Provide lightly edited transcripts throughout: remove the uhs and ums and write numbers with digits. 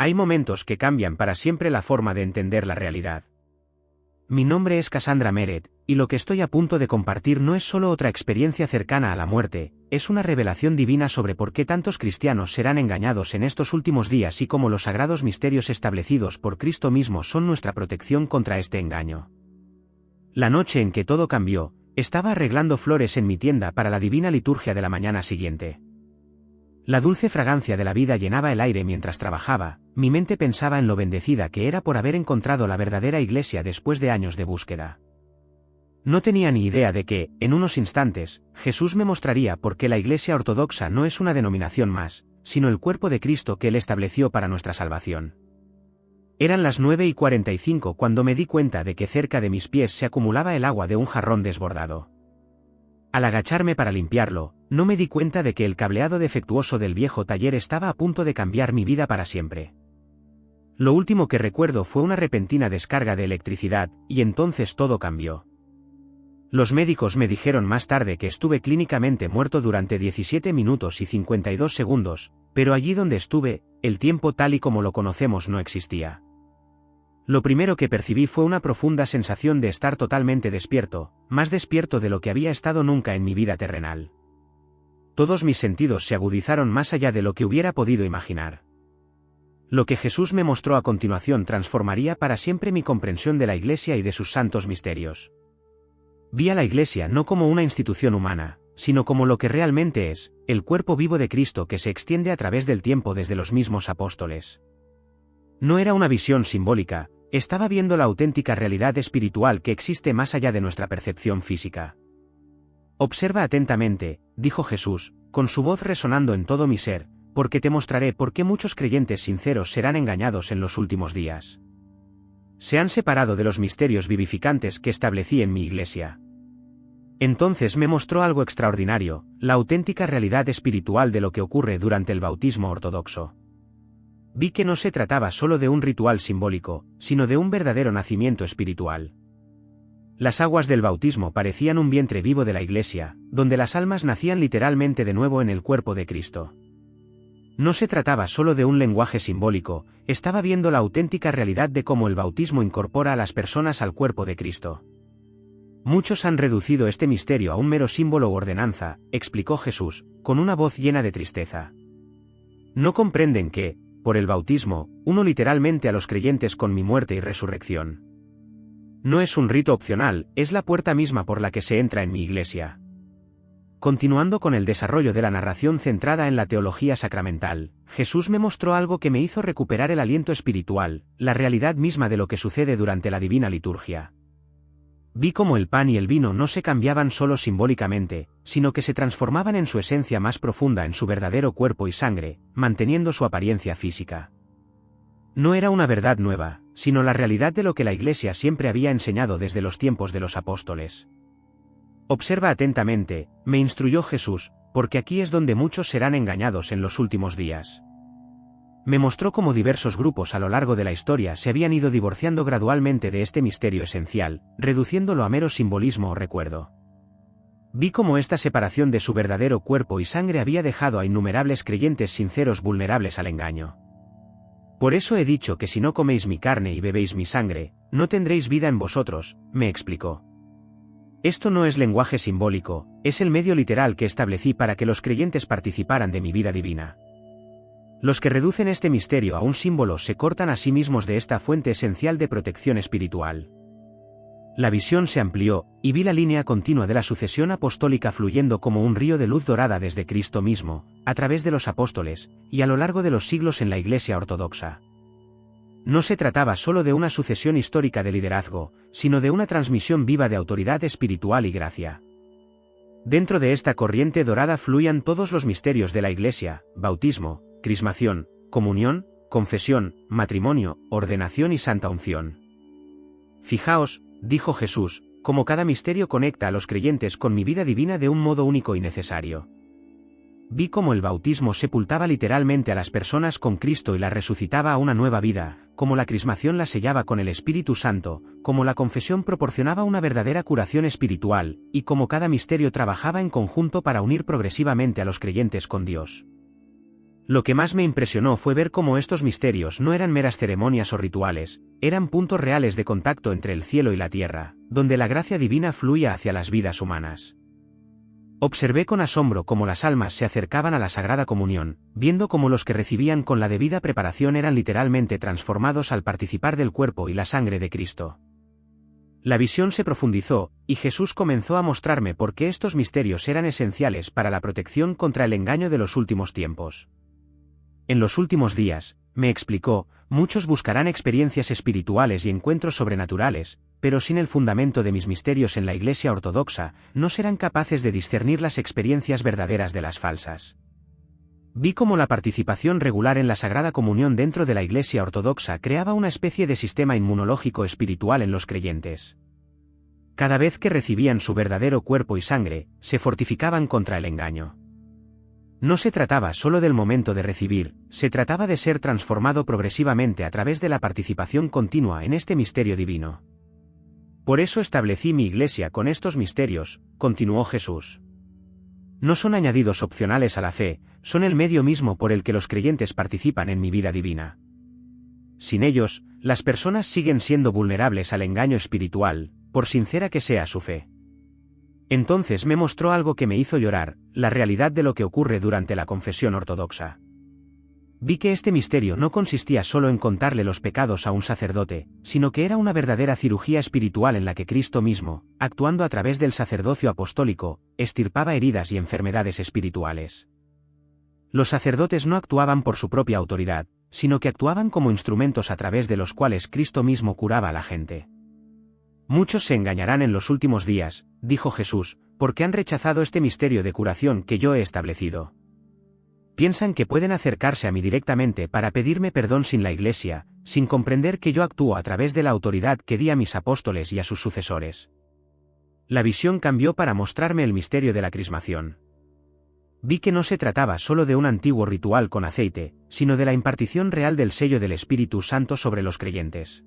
Hay momentos que cambian para siempre la forma de entender la realidad. Mi nombre es Cassandra Meret, y lo que estoy a punto de compartir no es solo otra experiencia cercana a la muerte, es una revelación divina sobre por qué tantos cristianos serán engañados en estos últimos días y cómo los sagrados misterios establecidos por Cristo mismo son nuestra protección contra este engaño. La noche en que todo cambió, estaba arreglando flores en mi tienda para la divina liturgia de la mañana siguiente. La dulce fragancia de la vida llenaba el aire mientras trabajaba, mi mente pensaba en lo bendecida que era por haber encontrado la verdadera iglesia después de años de búsqueda. No tenía ni idea de que, en unos instantes, Jesús me mostraría por qué la Iglesia Ortodoxa no es una denominación más, sino el cuerpo de Cristo que Él estableció para nuestra salvación. Eran las 9:45 cuando me di cuenta de que cerca de mis pies se acumulaba el agua de un jarrón desbordado. Al agacharme para limpiarlo, no me di cuenta de que el cableado defectuoso del viejo taller estaba a punto de cambiar mi vida para siempre. Lo último que recuerdo fue una repentina descarga de electricidad, y entonces todo cambió. Los médicos me dijeron más tarde que estuve clínicamente muerto durante 17 minutos y 52 segundos, pero allí donde estuve, el tiempo tal y como lo conocemos no existía. Lo primero que percibí fue una profunda sensación de estar totalmente despierto, más despierto de lo que había estado nunca en mi vida terrenal. Todos mis sentidos se agudizaron más allá de lo que hubiera podido imaginar. Lo que Jesús me mostró a continuación transformaría para siempre mi comprensión de la Iglesia y de sus santos misterios. Vi a la Iglesia no como una institución humana, sino como lo que realmente es, el cuerpo vivo de Cristo que se extiende a través del tiempo desde los mismos apóstoles. No era una visión simbólica, estaba viendo la auténtica realidad espiritual que existe más allá de nuestra percepción física. Observa atentamente, dijo Jesús, con su voz resonando en todo mi ser, porque te mostraré por qué muchos creyentes sinceros serán engañados en los últimos días. Se han separado de los misterios vivificantes que establecí en mi Iglesia. Entonces me mostró algo extraordinario, la auténtica realidad espiritual de lo que ocurre durante el bautismo ortodoxo. Vi que no se trataba solo de un ritual simbólico, sino de un verdadero nacimiento espiritual. Las aguas del bautismo parecían un vientre vivo de la Iglesia, donde las almas nacían literalmente de nuevo en el cuerpo de Cristo. No se trataba solo de un lenguaje simbólico, estaba viendo la auténtica realidad de cómo el bautismo incorpora a las personas al cuerpo de Cristo. Muchos han reducido este misterio a un mero símbolo u ordenanza, explicó Jesús, con una voz llena de tristeza. No comprenden que, por el bautismo, uno literalmente a los creyentes con mi muerte y resurrección. No es un rito opcional, es la puerta misma por la que se entra en mi Iglesia. Continuando con el desarrollo de la narración centrada en la teología sacramental, Jesús me mostró algo que me hizo recuperar el aliento espiritual, la realidad misma de lo que sucede durante la divina liturgia. Vi cómo el pan y el vino no se cambiaban solo simbólicamente, sino que se transformaban en su esencia más profunda en su verdadero cuerpo y sangre, manteniendo su apariencia física. No era una verdad nueva, sino la realidad de lo que la Iglesia siempre había enseñado desde los tiempos de los apóstoles. Observa atentamente, me instruyó Jesús, porque aquí es donde muchos serán engañados en los últimos días. Me mostró cómo diversos grupos a lo largo de la historia se habían ido divorciando gradualmente de este misterio esencial, reduciéndolo a mero simbolismo o recuerdo. Vi cómo esta separación de su verdadero cuerpo y sangre había dejado a innumerables creyentes sinceros vulnerables al engaño. Por eso he dicho que si no coméis mi carne y bebéis mi sangre, no tendréis vida en vosotros, me explicó. Esto no es lenguaje simbólico, es el medio literal que establecí para que los creyentes participaran de mi vida divina. Los que reducen este misterio a un símbolo se cortan a sí mismos de esta fuente esencial de protección espiritual. La visión se amplió, y vi la línea continua de la sucesión apostólica fluyendo como un río de luz dorada desde Cristo mismo, a través de los apóstoles, y a lo largo de los siglos en la Iglesia ortodoxa. No se trataba solo de una sucesión histórica de liderazgo, sino de una transmisión viva de autoridad espiritual y gracia. Dentro de esta corriente dorada fluían todos los misterios de la Iglesia: bautismo, crismación, comunión, confesión, matrimonio, ordenación y santa unción. Fijaos, dijo Jesús, cómo cada misterio conecta a los creyentes con mi vida divina de un modo único y necesario. Vi cómo el bautismo sepultaba literalmente a las personas con Cristo y las resucitaba a una nueva vida, cómo la crismación la sellaba con el Espíritu Santo, cómo la confesión proporcionaba una verdadera curación espiritual, y cómo cada misterio trabajaba en conjunto para unir progresivamente a los creyentes con Dios. Lo que más me impresionó fue ver cómo estos misterios no eran meras ceremonias o rituales, eran puntos reales de contacto entre el cielo y la tierra, donde la gracia divina fluía hacia las vidas humanas. Observé con asombro cómo las almas se acercaban a la Sagrada Comunión, viendo cómo los que recibían con la debida preparación eran literalmente transformados al participar del cuerpo y la sangre de Cristo. La visión se profundizó, y Jesús comenzó a mostrarme por qué estos misterios eran esenciales para la protección contra el engaño de los últimos tiempos. En los últimos días, me explicó, muchos buscarán experiencias espirituales y encuentros sobrenaturales, pero sin el fundamento de mis misterios en la Iglesia ortodoxa, no serán capaces de discernir las experiencias verdaderas de las falsas. Vi cómo la participación regular en la Sagrada Comunión dentro de la Iglesia ortodoxa creaba una especie de sistema inmunológico espiritual en los creyentes. Cada vez que recibían su verdadero cuerpo y sangre, se fortificaban contra el engaño. No se trataba solo del momento de recibir, se trataba de ser transformado progresivamente a través de la participación continua en este misterio divino. Por eso establecí mi Iglesia con estos misterios, continuó Jesús. No son añadidos opcionales a la fe, son el medio mismo por el que los creyentes participan en mi vida divina. Sin ellos, las personas siguen siendo vulnerables al engaño espiritual, por sincera que sea su fe. Entonces me mostró algo que me hizo llorar, la realidad de lo que ocurre durante la confesión ortodoxa. Vi que este misterio no consistía solo en contarle los pecados a un sacerdote, sino que era una verdadera cirugía espiritual en la que Cristo mismo, actuando a través del sacerdocio apostólico, extirpaba heridas y enfermedades espirituales. Los sacerdotes no actuaban por su propia autoridad, sino que actuaban como instrumentos a través de los cuales Cristo mismo curaba a la gente. Muchos se engañarán en los últimos días, dijo Jesús, porque han rechazado este misterio de curación que yo he establecido. Piensan que pueden acercarse a mí directamente para pedirme perdón sin la Iglesia, sin comprender que yo actúo a través de la autoridad que di a mis apóstoles y a sus sucesores. La visión cambió para mostrarme el misterio de la crismación. Vi que no se trataba solo de un antiguo ritual con aceite, sino de la impartición real del sello del Espíritu Santo sobre los creyentes.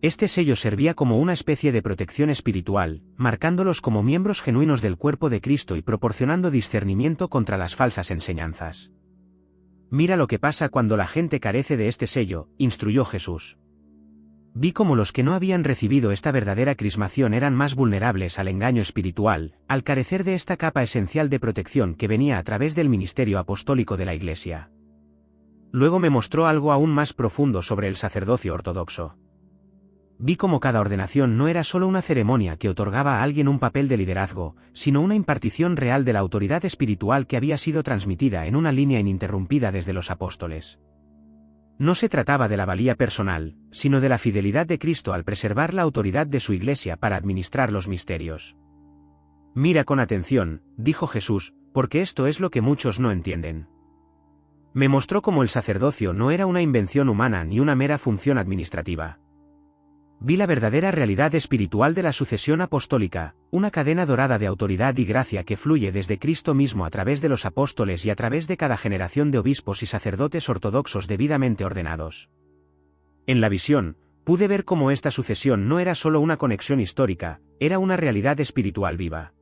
Este sello servía como una especie de protección espiritual, marcándolos como miembros genuinos del cuerpo de Cristo y proporcionando discernimiento contra las falsas enseñanzas. Mira lo que pasa cuando la gente carece de este sello, instruyó Jesús. Vi cómo los que no habían recibido esta verdadera crismación eran más vulnerables al engaño espiritual, al carecer de esta capa esencial de protección que venía a través del ministerio apostólico de la Iglesia. Luego me mostró algo aún más profundo sobre el sacerdocio ortodoxo. Vi cómo cada ordenación no era solo una ceremonia que otorgaba a alguien un papel de liderazgo, sino una impartición real de la autoridad espiritual que había sido transmitida en una línea ininterrumpida desde los apóstoles. No se trataba de la valía personal, sino de la fidelidad de Cristo al preservar la autoridad de su Iglesia para administrar los misterios. Mira con atención, dijo Jesús, porque esto es lo que muchos no entienden. Me mostró cómo el sacerdocio no era una invención humana ni una mera función administrativa. Vi la verdadera realidad espiritual de la sucesión apostólica, una cadena dorada de autoridad y gracia que fluye desde Cristo mismo a través de los apóstoles y a través de cada generación de obispos y sacerdotes ortodoxos debidamente ordenados. En la visión, pude ver cómo esta sucesión no era solo una conexión histórica, era una realidad espiritual viva.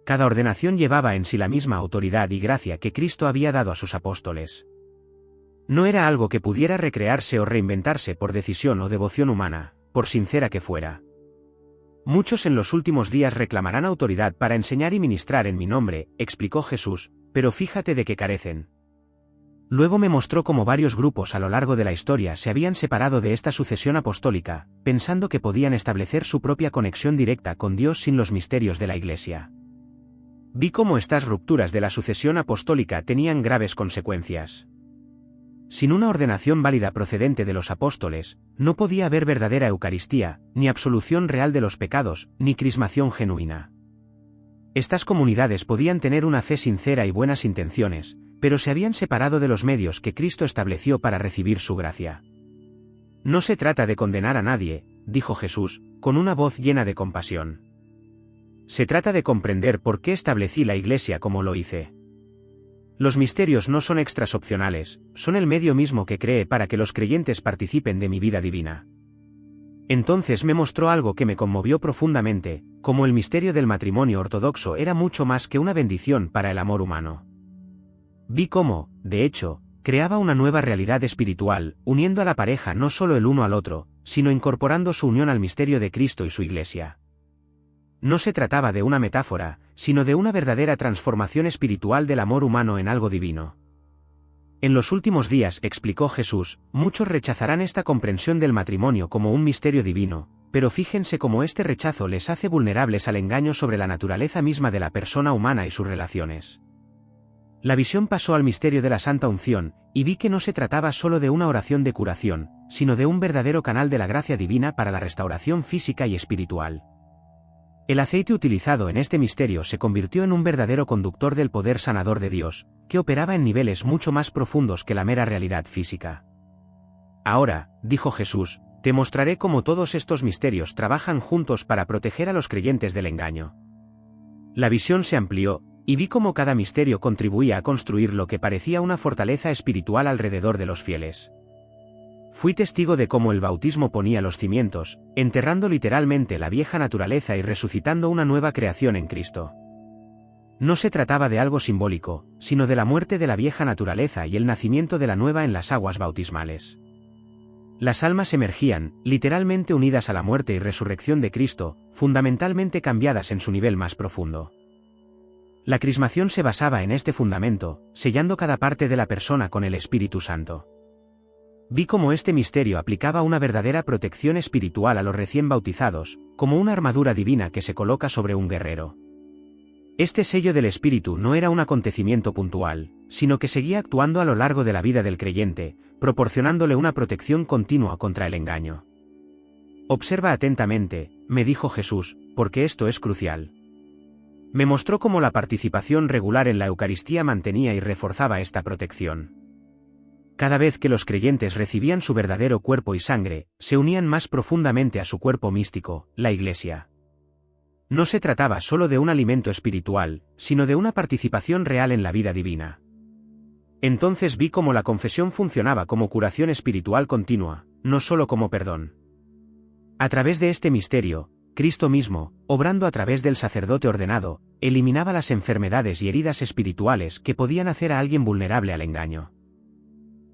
Cada ordenación llevaba en sí la misma autoridad y gracia que Cristo había dado a sus apóstoles. No era algo que pudiera recrearse o reinventarse por decisión o devoción humana, por sincera que fuera. Muchos en los últimos días reclamarán autoridad para enseñar y ministrar en mi nombre, explicó Jesús, pero fíjate de qué carecen. Luego me mostró cómo varios grupos a lo largo de la historia se habían separado de esta sucesión apostólica, pensando que podían establecer su propia conexión directa con Dios sin los misterios de la Iglesia. Vi cómo estas rupturas de la sucesión apostólica tenían graves consecuencias. Sin una ordenación válida procedente de los apóstoles, no podía haber verdadera Eucaristía, ni absolución real de los pecados, ni crismación genuina. Estas comunidades podían tener una fe sincera y buenas intenciones, pero se habían separado de los medios que Cristo estableció para recibir su gracia. No se trata de condenar a nadie, dijo Jesús, con una voz llena de compasión. Se trata de comprender por qué establecí la Iglesia como lo hice. Los misterios no son extras opcionales, son el medio mismo que creé para que los creyentes participen de mi vida divina. Entonces me mostró algo que me conmovió profundamente, como el misterio del matrimonio ortodoxo era mucho más que una bendición para el amor humano. Vi cómo, de hecho, creaba una nueva realidad espiritual, uniendo a la pareja no solo el uno al otro, sino incorporando su unión al misterio de Cristo y su Iglesia. No se trataba de una metáfora, sino de una verdadera transformación espiritual del amor humano en algo divino. En los últimos días, explicó Jesús, muchos rechazarán esta comprensión del matrimonio como un misterio divino, pero fíjense cómo este rechazo les hace vulnerables al engaño sobre la naturaleza misma de la persona humana y sus relaciones. La visión pasó al misterio de la Santa Unción, y vi que no se trataba solo de una oración de curación, sino de un verdadero canal de la gracia divina para la restauración física y espiritual. El aceite utilizado en este misterio se convirtió en un verdadero conductor del poder sanador de Dios, que operaba en niveles mucho más profundos que la mera realidad física. Ahora, dijo Jesús, te mostraré cómo todos estos misterios trabajan juntos para proteger a los creyentes del engaño. La visión se amplió, y vi cómo cada misterio contribuía a construir lo que parecía una fortaleza espiritual alrededor de los fieles. Fui testigo de cómo el bautismo ponía los cimientos, enterrando literalmente la vieja naturaleza y resucitando una nueva creación en Cristo. No se trataba de algo simbólico, sino de la muerte de la vieja naturaleza y el nacimiento de la nueva en las aguas bautismales. Las almas emergían, literalmente unidas a la muerte y resurrección de Cristo, fundamentalmente cambiadas en su nivel más profundo. La crismación se basaba en este fundamento, sellando cada parte de la persona con el Espíritu Santo. Vi cómo este misterio aplicaba una verdadera protección espiritual a los recién bautizados, como una armadura divina que se coloca sobre un guerrero. Este sello del Espíritu no era un acontecimiento puntual, sino que seguía actuando a lo largo de la vida del creyente, proporcionándole una protección continua contra el engaño. Observa atentamente, me dijo Jesús, porque esto es crucial. Me mostró cómo la participación regular en la Eucaristía mantenía y reforzaba esta protección. Cada vez que los creyentes recibían su verdadero cuerpo y sangre, se unían más profundamente a su cuerpo místico, la Iglesia. No se trataba solo de un alimento espiritual, sino de una participación real en la vida divina. Entonces vi cómo la confesión funcionaba como curación espiritual continua, no solo como perdón. A través de este misterio, Cristo mismo, obrando a través del sacerdote ordenado, eliminaba las enfermedades y heridas espirituales que podían hacer a alguien vulnerable al engaño.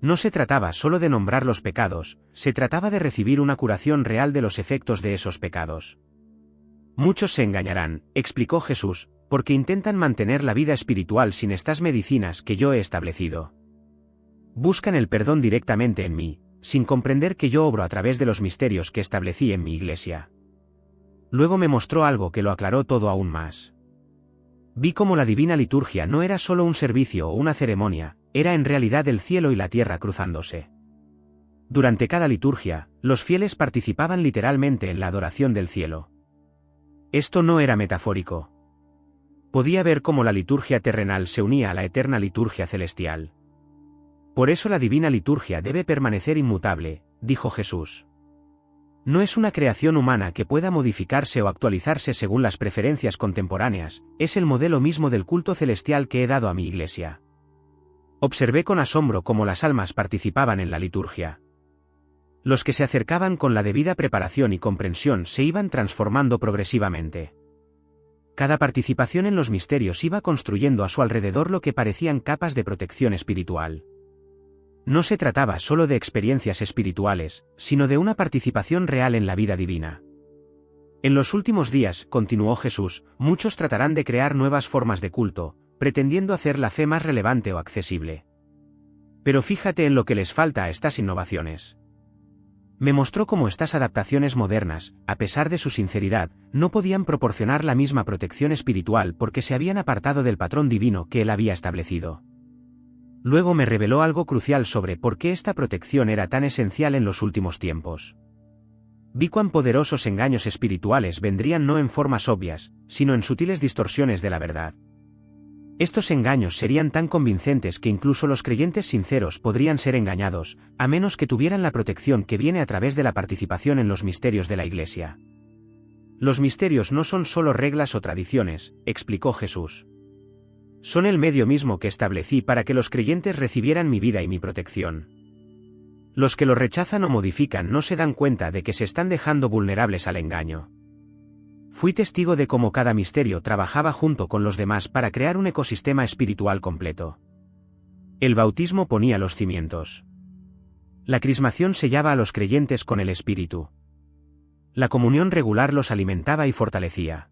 No se trataba solo de nombrar los pecados, se trataba de recibir una curación real de los efectos de esos pecados. Muchos se engañarán, explicó Jesús, porque intentan mantener la vida espiritual sin estas medicinas que yo he establecido. Buscan el perdón directamente en mí, sin comprender que yo obro a través de los misterios que establecí en mi Iglesia. Luego me mostró algo que lo aclaró todo aún más. Vi cómo la divina liturgia no era solo un servicio o una ceremonia, era en realidad el cielo y la tierra cruzándose. Durante cada liturgia, los fieles participaban literalmente en la adoración del cielo. Esto no era metafórico. Podía ver cómo la liturgia terrenal se unía a la eterna liturgia celestial. Por eso la divina liturgia debe permanecer inmutable, dijo Jesús. No es una creación humana que pueda modificarse o actualizarse según las preferencias contemporáneas, es el modelo mismo del culto celestial que he dado a mi Iglesia. Observé con asombro cómo las almas participaban en la liturgia. Los que se acercaban con la debida preparación y comprensión se iban transformando progresivamente. Cada participación en los misterios iba construyendo a su alrededor lo que parecían capas de protección espiritual. No se trataba solo de experiencias espirituales, sino de una participación real en la vida divina. En los últimos días, continuó Jesús, muchos tratarán de crear nuevas formas de culto, pretendiendo hacer la fe más relevante o accesible. Pero fíjate en lo que les falta a estas innovaciones. Me mostró cómo estas adaptaciones modernas, a pesar de su sinceridad, no podían proporcionar la misma protección espiritual porque se habían apartado del patrón divino que él había establecido. Luego me reveló algo crucial sobre por qué esta protección era tan esencial en los últimos tiempos. Vi cuán poderosos engaños espirituales vendrían no en formas obvias, sino en sutiles distorsiones de la verdad. Estos engaños serían tan convincentes que incluso los creyentes sinceros podrían ser engañados, a menos que tuvieran la protección que viene a través de la participación en los misterios de la Iglesia. Los misterios no son solo reglas o tradiciones, explicó Jesús. Son el medio mismo que establecí para que los creyentes recibieran mi vida y mi protección. Los que lo rechazan o modifican no se dan cuenta de que se están dejando vulnerables al engaño. Fui testigo de cómo cada misterio trabajaba junto con los demás para crear un ecosistema espiritual completo. El bautismo ponía los cimientos. La crismación sellaba a los creyentes con el Espíritu. La comunión regular los alimentaba y fortalecía.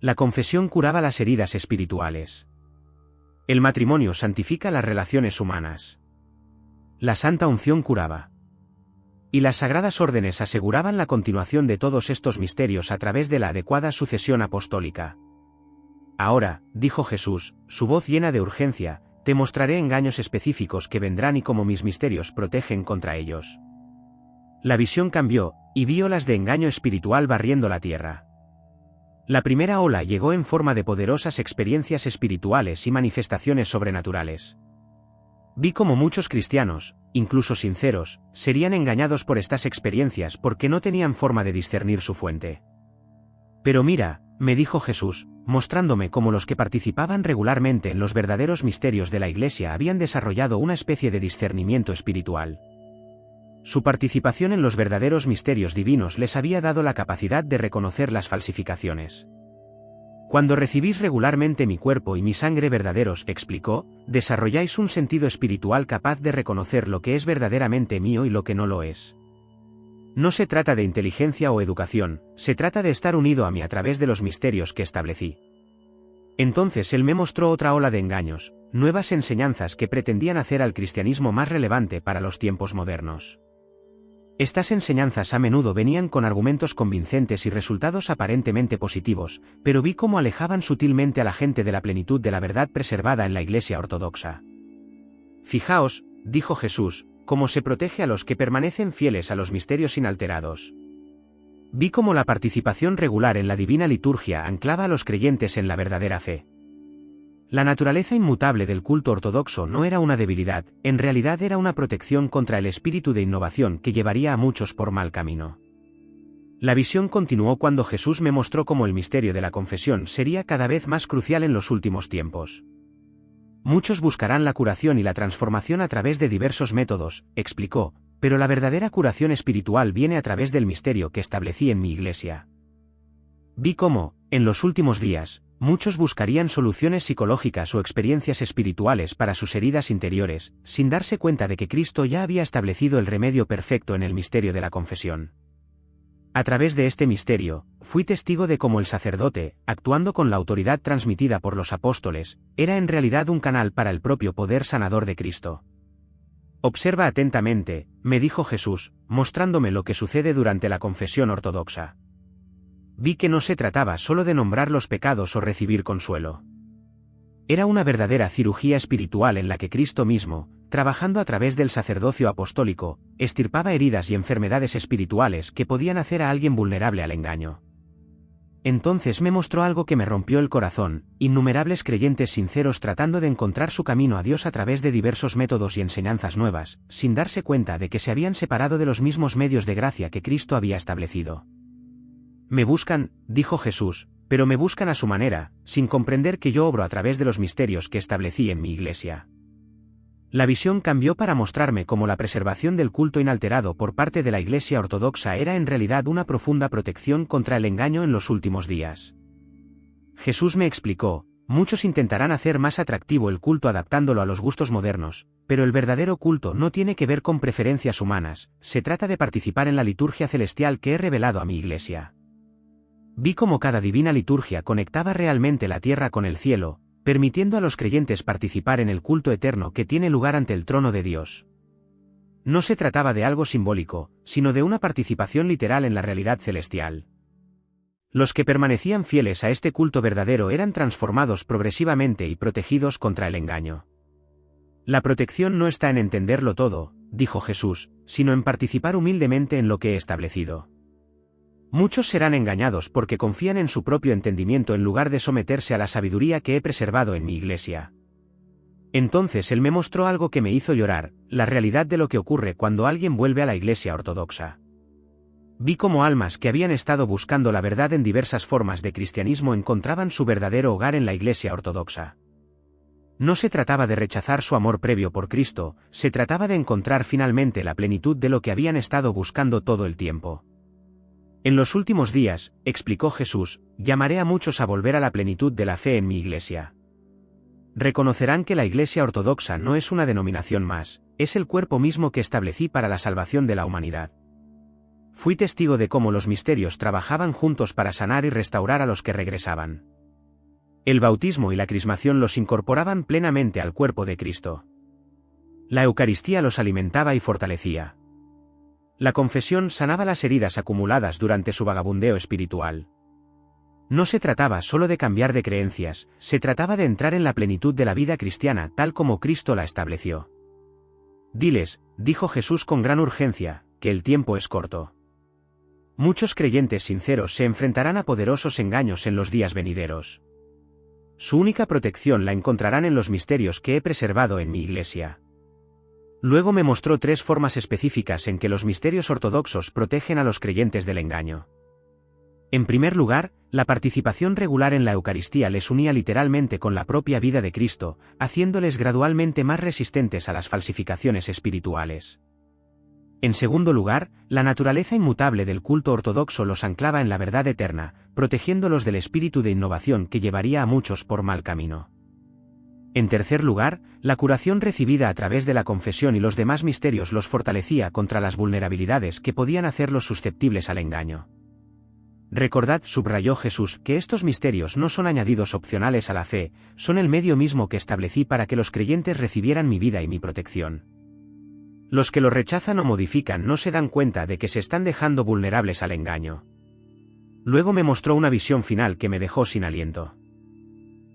La confesión curaba las heridas espirituales. El matrimonio santifica las relaciones humanas. La santa unción curaba. Y las sagradas órdenes aseguraban la continuación de todos estos misterios a través de la adecuada sucesión apostólica. Ahora, dijo Jesús, su voz llena de urgencia, te mostraré engaños específicos que vendrán y cómo mis misterios protegen contra ellos. La visión cambió, y vi olas de engaño espiritual barriendo la tierra. La primera ola llegó en forma de poderosas experiencias espirituales y manifestaciones sobrenaturales. Vi cómo muchos cristianos, incluso sinceros, serían engañados por estas experiencias porque no tenían forma de discernir su fuente. Pero mira, me dijo Jesús, mostrándome cómo los que participaban regularmente en los verdaderos misterios de la Iglesia habían desarrollado una especie de discernimiento espiritual. Su participación en los verdaderos misterios divinos les había dado la capacidad de reconocer las falsificaciones. Cuando recibís regularmente mi cuerpo y mi sangre verdaderos, explicó, desarrolláis un sentido espiritual capaz de reconocer lo que es verdaderamente mío y lo que no lo es. No se trata de inteligencia o educación, se trata de estar unido a mí a través de los misterios que establecí. Entonces él me mostró otra ola de engaños, nuevas enseñanzas que pretendían hacer al cristianismo más relevante para los tiempos modernos. Estas enseñanzas a menudo venían con argumentos convincentes y resultados aparentemente positivos, pero vi cómo alejaban sutilmente a la gente de la plenitud de la verdad preservada en la Iglesia ortodoxa. Fijaos, dijo Jesús, cómo se protege a los que permanecen fieles a los misterios inalterados. Vi cómo la participación regular en la divina liturgia anclaba a los creyentes en la verdadera fe. La naturaleza inmutable del culto ortodoxo no era una debilidad, en realidad era una protección contra el espíritu de innovación que llevaría a muchos por mal camino. La visión continuó cuando Jesús me mostró cómo el misterio de la confesión sería cada vez más crucial en los últimos tiempos. Muchos buscarán la curación y la transformación a través de diversos métodos, explicó, pero la verdadera curación espiritual viene a través del misterio que establecí en mi Iglesia. Vi cómo, en los últimos días, muchos buscarían soluciones psicológicas o experiencias espirituales para sus heridas interiores, sin darse cuenta de que Cristo ya había establecido el remedio perfecto en el misterio de la confesión. A través de este misterio, fui testigo de cómo el sacerdote, actuando con la autoridad transmitida por los apóstoles, era en realidad un canal para el propio poder sanador de Cristo. Observa atentamente, me dijo Jesús, mostrándome lo que sucede durante la confesión ortodoxa. Vi que no se trataba solo de nombrar los pecados o recibir consuelo. Era una verdadera cirugía espiritual en la que Cristo mismo, trabajando a través del sacerdocio apostólico, extirpaba heridas y enfermedades espirituales que podían hacer a alguien vulnerable al engaño. Entonces me mostró algo que me rompió el corazón, innumerables creyentes sinceros tratando de encontrar su camino a Dios a través de diversos métodos y enseñanzas nuevas, sin darse cuenta de que se habían separado de los mismos medios de gracia que Cristo había establecido. Me buscan, dijo Jesús, pero me buscan a su manera, sin comprender que yo obro a través de los misterios que establecí en mi Iglesia. La visión cambió para mostrarme cómo la preservación del culto inalterado por parte de la Iglesia ortodoxa era en realidad una profunda protección contra el engaño en los últimos días. Jesús me explicó, muchos intentarán hacer más atractivo el culto adaptándolo a los gustos modernos, pero el verdadero culto no tiene que ver con preferencias humanas, se trata de participar en la liturgia celestial que he revelado a mi Iglesia. Vi cómo cada divina liturgia conectaba realmente la tierra con el cielo, permitiendo a los creyentes participar en el culto eterno que tiene lugar ante el trono de Dios. No se trataba de algo simbólico, sino de una participación literal en la realidad celestial. Los que permanecían fieles a este culto verdadero eran transformados progresivamente y protegidos contra el engaño. La protección no está en entenderlo todo, dijo Jesús, sino en participar humildemente en lo que he establecido. Muchos serán engañados porque confían en su propio entendimiento en lugar de someterse a la sabiduría que he preservado en mi Iglesia. Entonces él me mostró algo que me hizo llorar, la realidad de lo que ocurre cuando alguien vuelve a la Iglesia ortodoxa. Vi cómo almas que habían estado buscando la verdad en diversas formas de cristianismo encontraban su verdadero hogar en la Iglesia ortodoxa. No se trataba de rechazar su amor previo por Cristo, se trataba de encontrar finalmente la plenitud de lo que habían estado buscando todo el tiempo. En los últimos días, explicó Jesús, llamaré a muchos a volver a la plenitud de la fe en mi Iglesia. Reconocerán que la Iglesia Ortodoxa no es una denominación más, es el cuerpo mismo que establecí para la salvación de la humanidad. Fui testigo de cómo los misterios trabajaban juntos para sanar y restaurar a los que regresaban. El bautismo y la crismación los incorporaban plenamente al cuerpo de Cristo. La Eucaristía los alimentaba y fortalecía. La confesión sanaba las heridas acumuladas durante su vagabundeo espiritual. No se trataba solo de cambiar de creencias, se trataba de entrar en la plenitud de la vida cristiana tal como Cristo la estableció. Diles, dijo Jesús con gran urgencia, que el tiempo es corto. Muchos creyentes sinceros se enfrentarán a poderosos engaños en los días venideros. Su única protección la encontrarán en los misterios que he preservado en mi Iglesia. Luego me mostró 3 formas específicas en que los misterios ortodoxos protegen a los creyentes del engaño. En primer lugar, la participación regular en la Eucaristía les unía literalmente con la propia vida de Cristo, haciéndoles gradualmente más resistentes a las falsificaciones espirituales. En segundo lugar, la naturaleza inmutable del culto ortodoxo los anclaba en la verdad eterna, protegiéndolos del espíritu de innovación que llevaría a muchos por mal camino. En tercer lugar, la curación recibida a través de la confesión y los demás misterios los fortalecía contra las vulnerabilidades que podían hacerlos susceptibles al engaño. Recordad, subrayó Jesús, que estos misterios no son añadidos opcionales a la fe, son el medio mismo que establecí para que los creyentes recibieran mi vida y mi protección. Los que los rechazan o modifican no se dan cuenta de que se están dejando vulnerables al engaño. Luego me mostró una visión final que me dejó sin aliento.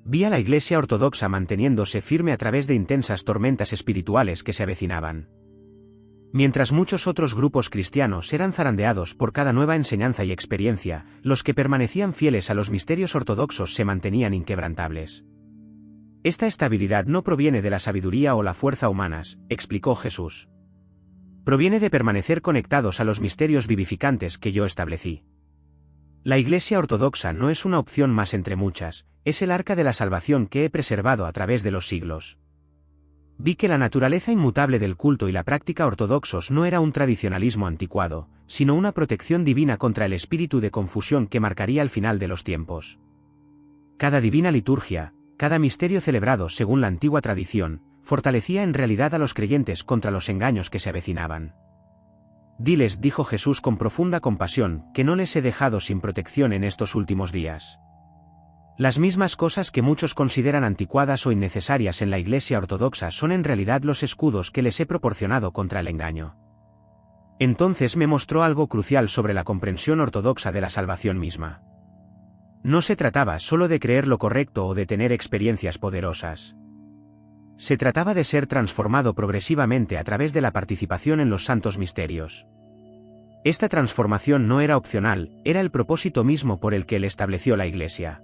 Vi a la Iglesia Ortodoxa manteniéndose firme a través de intensas tormentas espirituales que se avecinaban. Mientras muchos otros grupos cristianos eran zarandeados por cada nueva enseñanza y experiencia, los que permanecían fieles a los misterios ortodoxos se mantenían inquebrantables. Esta estabilidad no proviene de la sabiduría o la fuerza humanas, explicó Jesús. Proviene de permanecer conectados a los misterios vivificantes que yo establecí. La Iglesia Ortodoxa no es una opción más entre muchas, es el arca de la salvación que he preservado a través de los siglos. Vi que la naturaleza inmutable del culto y la práctica ortodoxos no era un tradicionalismo anticuado, sino una protección divina contra el espíritu de confusión que marcaría el final de los tiempos. Cada divina liturgia, cada misterio celebrado según la antigua tradición, fortalecía en realidad a los creyentes contra los engaños que se avecinaban. Diles, dijo Jesús con profunda compasión, que no les he dejado sin protección en estos últimos días. Las mismas cosas que muchos consideran anticuadas o innecesarias en la Iglesia Ortodoxa son en realidad los escudos que les he proporcionado contra el engaño. Entonces me mostró algo crucial sobre la comprensión ortodoxa de la salvación misma. No se trataba solo de creer lo correcto o de tener experiencias poderosas. Se trataba de ser transformado progresivamente a través de la participación en los santos misterios. Esta transformación no era opcional, era el propósito mismo por el que él estableció la Iglesia.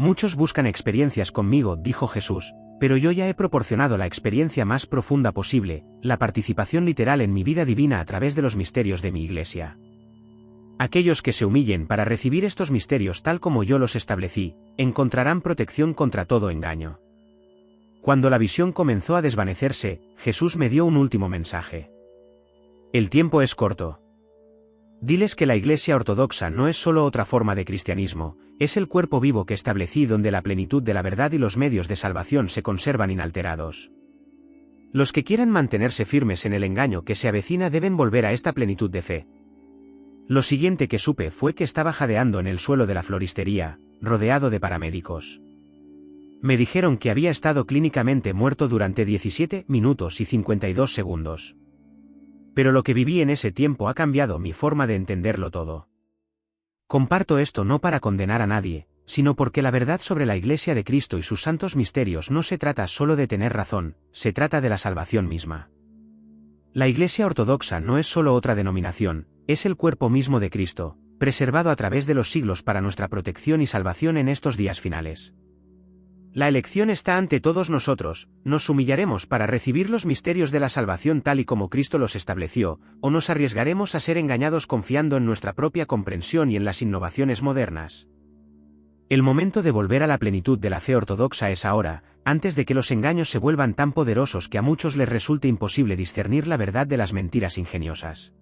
Muchos buscan experiencias conmigo, dijo Jesús, pero yo ya he proporcionado la experiencia más profunda posible, la participación literal en mi vida divina a través de los misterios de mi Iglesia. Aquellos que se humillen para recibir estos misterios tal como yo los establecí, encontrarán protección contra todo engaño. Cuando la visión comenzó a desvanecerse, Jesús me dio un último mensaje. El tiempo es corto. Diles que la Iglesia Ortodoxa no es solo otra forma de cristianismo, es el cuerpo vivo que establecí donde la plenitud de la verdad y los medios de salvación se conservan inalterados. Los que quieran mantenerse firmes en el engaño que se avecina deben volver a esta plenitud de fe. Lo siguiente que supe fue que estaba jadeando en el suelo de la floristería, rodeado de paramédicos. Me dijeron que había estado clínicamente muerto durante 17 minutos y 52 segundos. Pero lo que viví en ese tiempo ha cambiado mi forma de entenderlo todo. Comparto esto no para condenar a nadie, sino porque la verdad sobre la Iglesia de Cristo y sus santos misterios no se trata solo de tener razón, se trata de la salvación misma. La Iglesia Ortodoxa no es solo otra denominación, es el cuerpo mismo de Cristo, preservado a través de los siglos para nuestra protección y salvación en estos días finales. La elección está ante todos nosotros, nos humillaremos para recibir los misterios de la salvación tal y como Cristo los estableció, o nos arriesgaremos a ser engañados confiando en nuestra propia comprensión y en las innovaciones modernas. El momento de volver a la plenitud de la fe ortodoxa es ahora, antes de que los engaños se vuelvan tan poderosos que a muchos les resulte imposible discernir la verdad de las mentiras ingeniosas.